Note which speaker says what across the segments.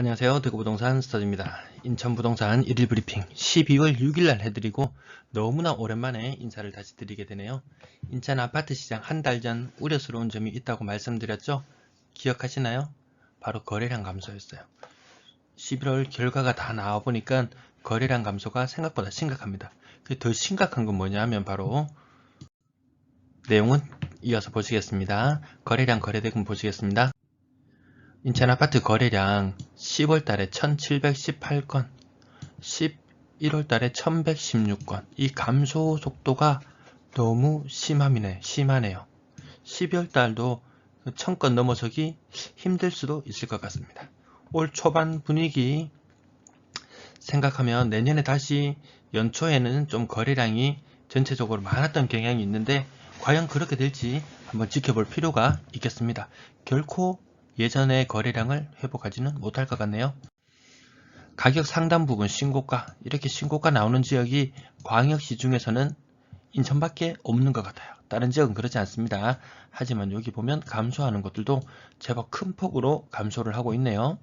Speaker 1: 안녕하세요. 대구부동산 스터디입니다. 인천부동산 1일 브리핑 12월 6일날 해드리고 너무나 오랜만에 인사를 다시 드리게 되네요. 인천 아파트 시장 한 달 전 우려스러운 점이 있다고 말씀드렸죠? 기억하시나요? 바로 거래량 감소였어요. 11월 결과가 다 나와보니까 거래량 감소가 생각보다 심각합니다. 더 심각한 건 뭐냐 하면 바로 내용은 이어서 보시겠습니다. 거래량 거래대금 보시겠습니다. 인천 아파트 거래량 10월달에 1718건, 11월달에 1116건. 이 감소 속도가 너무 심하네요. 12월달도 1000건 넘어서기 힘들 수도 있을 것 같습니다. 올 초반 분위기 생각하면 내년에 다시 연초에는 좀 거래량이 전체적으로 많았던 경향이 있는데 과연 그렇게 될지 한번 지켜볼 필요가 있겠습니다. 결코 예전의 거래량을 회복하지는 못할 것 같네요. 가격 상단 부분 신고가, 이렇게 신고가 나오는 지역이 광역시 중에서는 인천밖에 없는 것 같아요. 다른 지역은 그렇지 않습니다. 하지만 여기 보면 감소하는 것들도 제법 큰 폭으로 감소를 하고 있네요.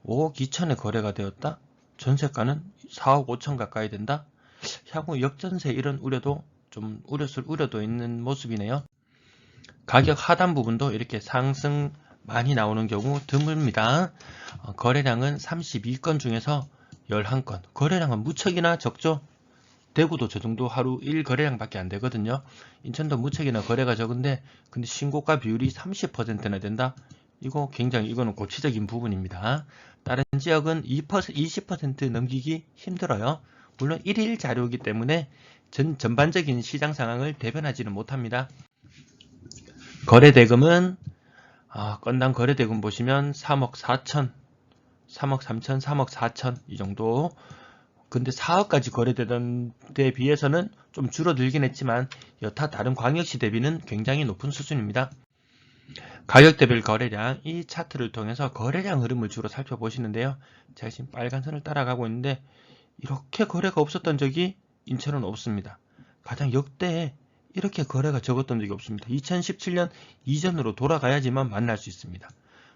Speaker 1: 5억 2천에 거래가 되었다. 전세가는 4억 5천 가까이 된다. 향후 역전세 이런 우려도 좀 우려도 있는 모습이네요. 가격 하단 부분도 이렇게 상승 많이 나오는 경우 드뭅니다. 거래량은 32건 중에서 11건. 거래량은 무척이나 적죠? 대구도 저 정도 하루 1거래량밖에 안 되거든요. 인천도 무척이나 거래가 적은데 근데 신고가 비율이 30%나 된다? 이거는 고치적인 부분입니다. 다른 지역은 20% 넘기기 힘들어요. 물론 1일 자료이기 때문에 전반적인 시장 상황을 대변하지는 못합니다. 거래대금은 건당 거래대금 보시면 3억 4천, 3억 3천, 3억 4천 이 정도. 근데 4억까지 거래되던 데 비해서는 좀 줄어들긴 했지만 여타 다른 광역시 대비는 굉장히 높은 수준입니다. 가격대별 거래량, 이 차트를 통해서 거래량 흐름을 주로 살펴보시는데요. 제가 지금 빨간 선을 따라가고 있는데 이렇게 거래가 없었던 적이 인천은 없습니다. 가장 역대에 이렇게 거래가 적었던 적이 없습니다. 2017년 이전으로 돌아가야지만 만날 수 있습니다.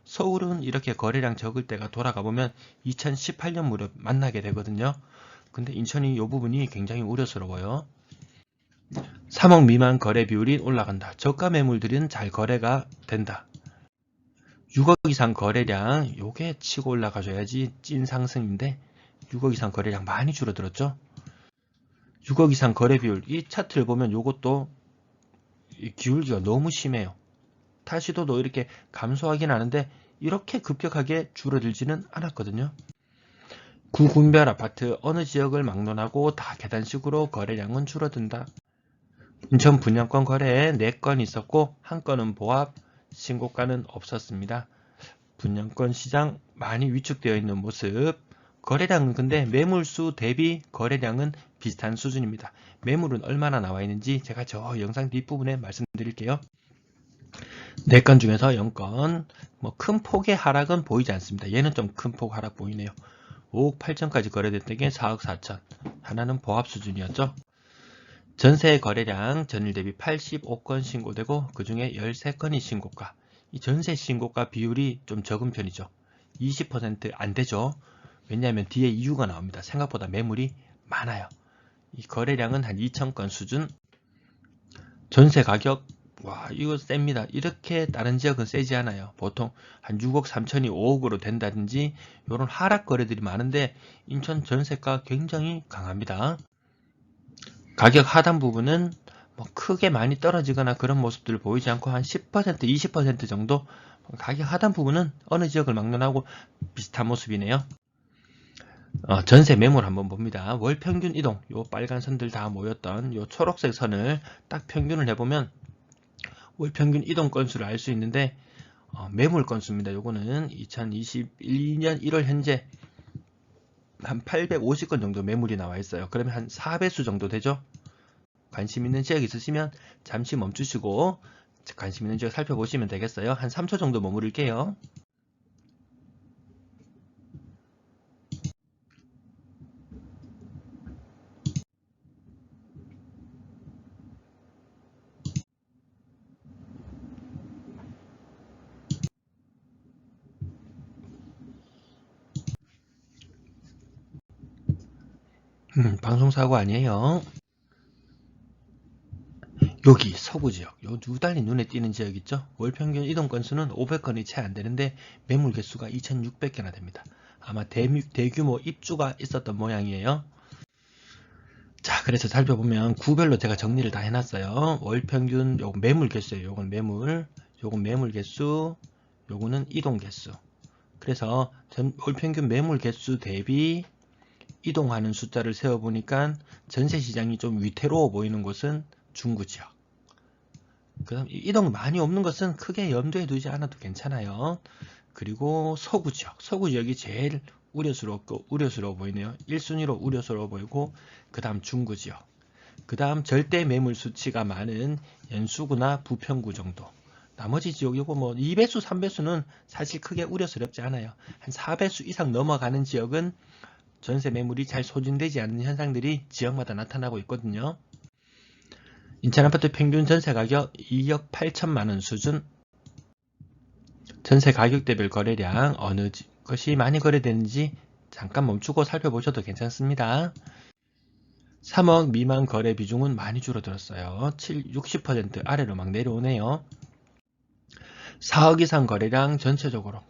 Speaker 1: 서울은 이렇게 거래량 적을 때가 돌아가보면 2018년 무렵 만나게 되거든요. 근데 인천이 이 부분이 굉장히 우려스러워요. 3억 미만 거래 비율이 올라간다. 저가 매물들은 잘 거래가 된다. 6억 이상 거래량, 요게 치고 올라가줘야지 찐 상승인데 6억 이상 거래량 많이 줄어들었죠. 6억 이상 거래 비율, 이 차트를 보면 요것도 기울기가 너무 심해요. 탈시도도 이렇게 감소하긴 하는데 이렇게 급격하게 줄어들지는 않았거든요. 구군별 아파트 어느 지역을 막론하고 다 계단식으로 거래량은 줄어든다. 인천 분양권 거래에 4건 있었고 1건은 보합, 신고가는 없었습니다. 분양권 시장 많이 위축되어 있는 모습. 거래량은 근데 매물수 대비 거래량은 비슷한 수준입니다. 매물은 얼마나 나와 있는지 제가 저 영상 뒷부분에 말씀드릴게요. 4건 중에서 0건, 큰 폭의 하락은 보이지 않습니다. 얘는 좀 큰 폭 하락 보이네요. 5억 8천까지 거래됐던 게 4억 4천. 하나는 보합 수준이었죠. 전세 거래량 전일 대비 85건 신고되고 그 중에 13건이 신고가. 이 전세 신고가 비율이 좀 적은 편이죠. 20%안 되죠. 왜냐하면 뒤에 이유가 나옵니다. 생각보다 매물이 많아요. 이 거래량은 한 2,000건 수준. 전세 가격, 와, 이거 셉니다. 이렇게 다른 지역은 세지 않아요. 보통 한 6억 3천이 5억으로 된다든지 이런 하락 거래들이 많은데 인천 전세가 굉장히 강합니다. 가격 하단 부분은 크게 많이 떨어지거나 그런 모습들을 보이지 않고 한 10%, 20% 정도. 가격 하단 부분은 어느 지역을 막론하고 비슷한 모습이네요. 전세 매물 한번 봅니다. 월 평균 이동, 요 빨간 선들 다 모였던 요 초록색 선을 딱 평균을 해보면 월 평균 이동 건수를 알 수 있는데 매물 건수입니다. 요거는 2021년 1월 현재 한 850건 정도 매물이 나와 있어요. 그러면 한 4배수 정도 되죠? 관심 있는 지역 있으시면 잠시 멈추시고 관심 있는 지역 살펴보시면 되겠어요. 한 3초 정도 머무를게요. 방송사고 아니에요. 여기 서구지역, 요 유달리 눈에 띄는 지역 있죠? 월평균 이동 건수는 500건이 채 안 되는데 매물 개수가 2600개나 됩니다. 아마 대규모 입주가 있었던 모양이에요. 자, 그래서 살펴보면 구별로 제가 정리를 다 해놨어요. 월평균 요건 매물 개수예요. 요건 매물 개수, 요거는 이동 개수. 그래서 월평균 매물 개수 대비 이동하는 숫자를 세어보니까 전세시장이 좀 위태로워 보이는 곳은 중구지역. 그 다음 이동 많이 없는 것은 크게 염두에 두지 않아도 괜찮아요. 그리고 서구지역이 제일 우려스러워 보이네요. 1순위로 우려스러워 보이고, 그 다음 중구지역, 그 다음 절대 매물 수치가 많은 연수구나 부평구 정도. 나머지 지역, 이거 뭐 2배수, 3배수는 사실 크게 우려스럽지 않아요. 한 4배수 이상 넘어가는 지역은 전세 매물이 잘 소진되지 않는 현상들이 지역마다 나타나고 있거든요. 인천 아파트 평균 전세 가격 2억 8천만 원 수준. 전세 가격대별 거래량 어느 것이 많이 거래되는지 잠깐 멈추고 살펴보셔도 괜찮습니다. 3억 미만 거래 비중은 많이 줄어들었어요. 60% 아래로 막 내려오네요. 4억 이상 거래량 전체적으로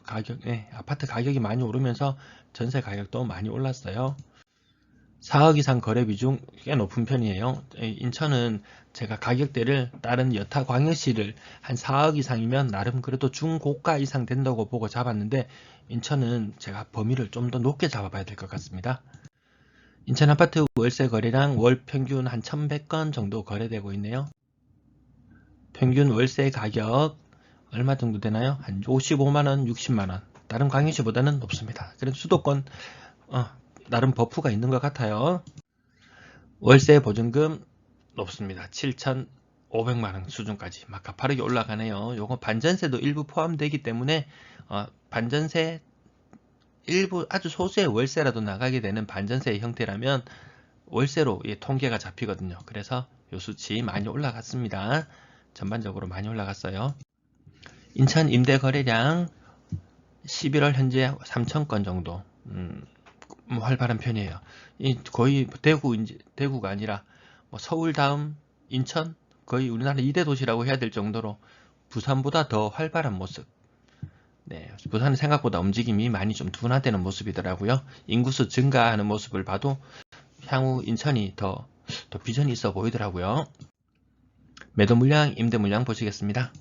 Speaker 1: 아파트 가격이 많이 오르면서 전세 가격도 많이 올랐어요. 4억 이상 거래 비중 꽤 높은 편이에요. 인천은 제가 가격대를 다른 여타 광역시를 한 4억 이상이면 나름 그래도 중고가 이상 된다고 보고 잡았는데, 인천은 제가 범위를 좀 더 높게 잡아봐야 될 것 같습니다. 인천 아파트 월세 거래량 월 평균 한 1100건 정도 거래되고 있네요. 평균 월세 가격 얼마 정도 되나요? 한 55만원, 60만원. 다른 광역시보다는 높습니다. 그래도 수도권 나름 버프가 있는 것 같아요. 월세 보증금 높습니다. 7,500만원 수준까지 막 가파르게 올라가네요. 요거 반전세도 일부 포함되기 때문에 반전세 일부 아주 소수의 월세라도 나가게 되는 반전세의 형태라면 월세로 통계가 잡히거든요. 그래서 요 수치 많이 올라갔습니다. 전반적으로 많이 올라갔어요. 인천 임대 거래량 11월 현재 3,000건 정도 활발한 편이에요. 거의 대구가 아니라 서울 다음 인천, 거의 우리나라 2대 도시라고 해야 될 정도로 부산보다 더 활발한 모습. 네, 부산은 생각보다 움직임이 많이 좀 둔화되는 모습이더라고요. 인구수 증가하는 모습을 봐도 향후 인천이 더 비전이 있어 보이더라고요. 매도 물량, 임대 물량 보시겠습니다.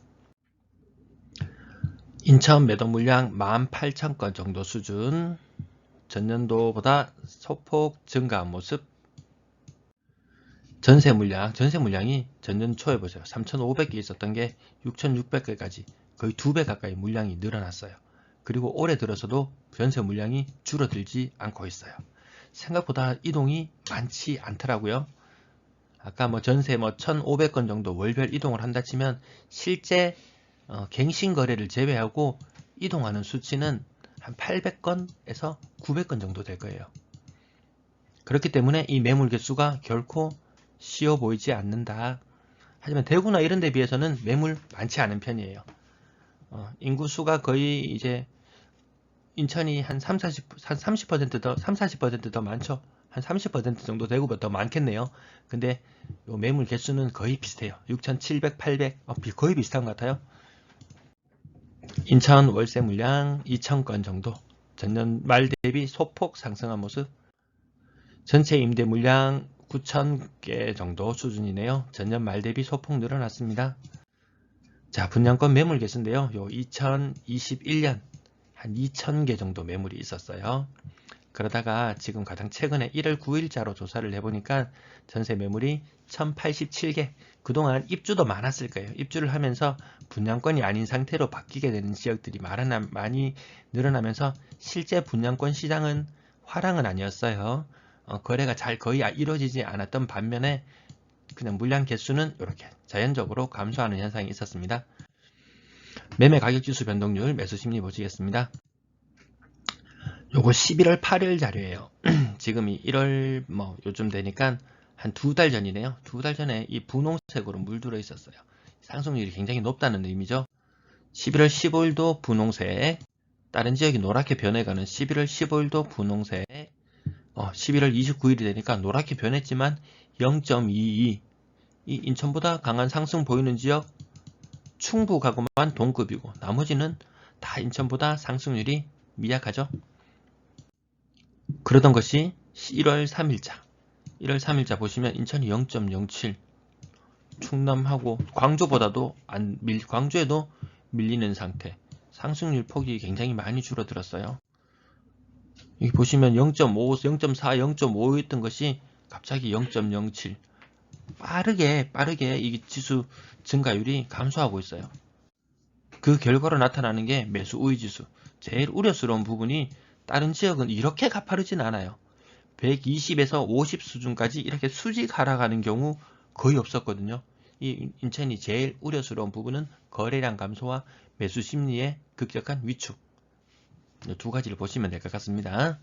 Speaker 1: 인천 매도 물량 18,000건 정도 수준. 전년도보다 소폭 증가한 모습. 전세 물량이 전년 초에 보세요. 3,500개 있었던 게 6,600개까지 거의 2배 가까이 물량이 늘어났어요. 그리고 올해 들어서도 전세 물량이 줄어들지 않고 있어요. 생각보다 이동이 많지 않더라고요. 아까 전세 1,500건 정도 월별 이동을 한다 치면 실제 갱신 거래를 제외하고 이동하는 수치는 한 800건에서 900건 정도 될 거예요. 그렇기 때문에 이 매물 개수가 결코 쉬워 보이지 않는다. 하지만 대구나 이런 데 비해서는 매물 많지 않은 편이에요. 인구수가 거의 이제 인천이 한 30% 더, 40% 더 많죠. 한 30% 정도 대구보다 더 많겠네요. 근데 요 매물 개수는 거의 비슷해요. 6,700, 800 거의 비슷한 것 같아요. 인천 월세 물량 2,000건 정도, 전년 말 대비 소폭 상승한 모습. 전체 임대 물량 9,000개 정도 수준이네요. 전년 말 대비 소폭 늘어났습니다. 자, 분양권 매물 개수인데요. 요 2021년 한 2,000개 정도 매물이 있었어요. 그러다가 지금 가장 최근에 1월 9일자로 조사를 해보니까 전세 매물이 1,087개. 그동안 입주도 많았을 거예요. 입주를 하면서 분양권이 아닌 상태로 바뀌게 되는 지역들이 많이 늘어나면서 실제 분양권 시장은 화랑은 아니었어요. 거래가 거의 이루어지지 않았던 반면에 그냥 물량 개수는 이렇게 자연적으로 감소하는 현상이 있었습니다. 매매 가격 지수 변동률, 매수 심리 보시겠습니다. 요거 11월 8일 자료예요. 지금이 1월 요즘 되니까 한 2달 전이네요. 2달 전에 이 분홍색으로 물들어 있었어요. 상승률이 굉장히 높다는 의미죠. 11월 15일도 분홍색, 다른 지역이 노랗게 변해가는 11월 15일도 분홍색, 11월 29일이 되니까 노랗게 변했지만 0.22, 이 인천보다 강한 상승 보이는 지역 충북하고만 동급이고 나머지는 다 인천보다 상승률이 미약하죠. 그러던 것이 1월 3일자. 1월 3일자 보시면 인천이 0.07, 충남하고 광주보다도 광주에도 밀리는 상태. 상승률 폭이 굉장히 많이 줄어들었어요. 여기 보시면 0.5, 0.4, 0.5였던 것이 갑자기 0.07. 빠르게 이 지수 증가율이 감소하고 있어요. 그 결과로 나타나는 게 매수 우위 지수. 제일 우려스러운 부분이 다른 지역은 이렇게 가파르진 않아요. 120에서 50 수준까지 이렇게 수직 하락하는 경우 거의 없었거든요. 이 인천이 제일 우려스러운 부분은 거래량 감소와 매수 심리의 급격한 위축. 이 두 가지를 보시면 될 것 같습니다.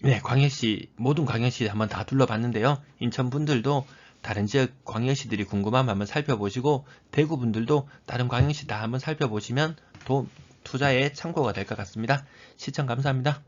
Speaker 1: 네, 광역시, 모든 광역시 한번 다 둘러봤는데요. 인천 분들도 다른 지역 광역시들이 궁금하면 한번 살펴보시고, 대구 분들도 다른 광역시 다 한번 살펴보시면 투자에 참고가 될 것 같습니다. 시청 감사합니다.